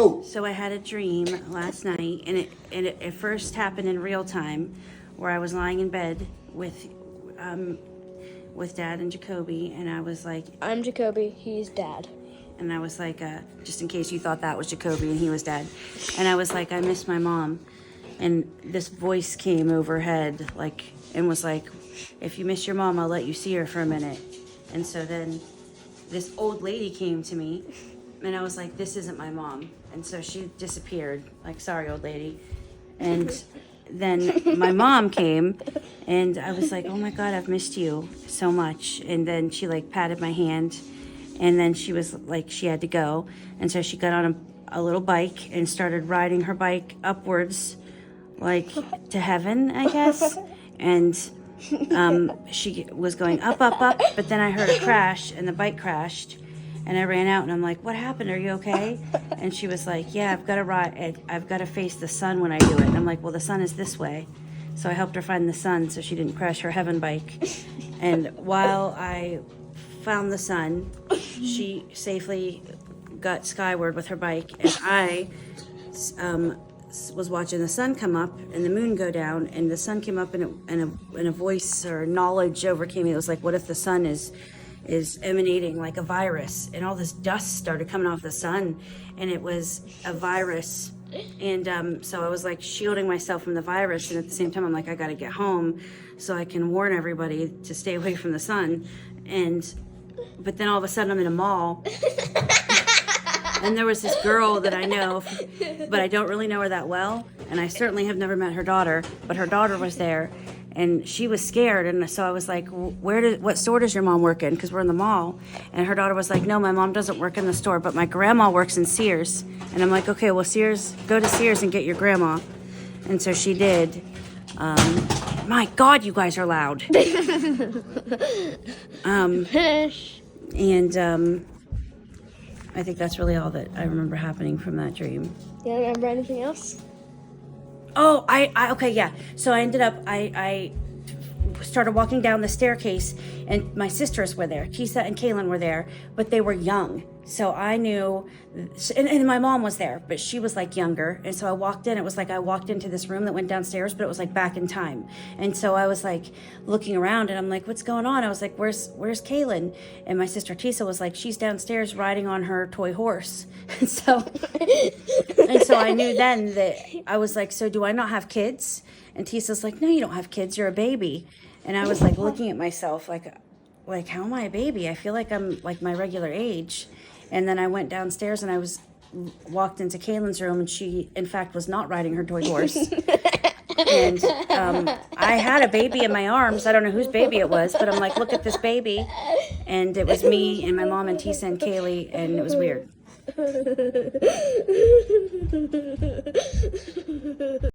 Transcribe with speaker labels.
Speaker 1: So I had a dream last night, and it first happened in real time, where I was lying in bed with Dad and Jacoby, and I was like,
Speaker 2: I'm Jacoby, he's Dad.
Speaker 1: and I was like, just in case you thought that was Jacoby and he was Dad, and I was like, I miss my mom, and this voice came overhead, like, and was like, if you miss your mom, I'll let you see her for a minute, and so then this old lady came to me. And I was like, this isn't my mom. And so she disappeared, like, sorry, old lady. And then my mom came, and I was like, oh my God, I've missed you so much. And then she, like, patted my hand, and then she was like, she had to go. And so she got on a little bike and started riding her bike upwards, like, to heaven, I guess. And she was going up, but then I heard a crash, and the bike crashed. And I ran out, and I'm like, what happened? Are you okay? And she was like, yeah, I've got to ride. I've got to face the sun when I do it. And I'm like, well, the sun is this way. So I helped her find the sun so she didn't crash her heaven bike. And while I found the sun, she safely got skyward with her bike. And I was watching the sun come up and the moon go down. And the sun came up, and a voice or knowledge overcame me. It was like, what if the sun is emanating like a virus, and all this dust started coming off the sun, and it was a virus. And so I was like shielding myself from the virus, and at the same time I'm like, I gotta get home so I can warn everybody to stay away from the sun. But then all of a sudden I'm in a mall and there was this girl that I know, but I don't really know her that well, and I certainly have never met her daughter, but her daughter was there. And she was scared, and so I was like, what store does your mom work in? Because we're in the mall. And her daughter was like, no, my mom doesn't work in the store, but my grandma works in Sears. And I'm like, okay, well, Sears, go to Sears and get your grandma. And so she did. My God, you guys are loud. I think that's really all that I remember happening from that dream.
Speaker 2: You don't remember anything else?
Speaker 1: Oh, okay, yeah. So I ended up, I started walking down the staircase, and my sisters were there. Tisa and Kaylin were there, but they were young. So I knew, and my mom was there, but she was like younger. And so I walked in, it was like I walked into this room that went downstairs, but it was like back in time. And so I was like looking around, and I'm like, what's going on? I was like, where's Kaylin? And my sister Tisa was like, she's downstairs riding on her toy horse. And so I knew then that I was like, so do I not have kids? And Tisa's like, no, you don't have kids, you're a baby. And I was like looking at myself like, how am I a baby? I feel like I'm like my regular age. And then I went downstairs, and I walked into Kaylin's room, and she, in fact, was not riding her toy horse. And I had a baby in my arms. I don't know whose baby it was, but I'm like, look at this baby. And it was me and my mom and Tisa and Kaylee, and it was weird.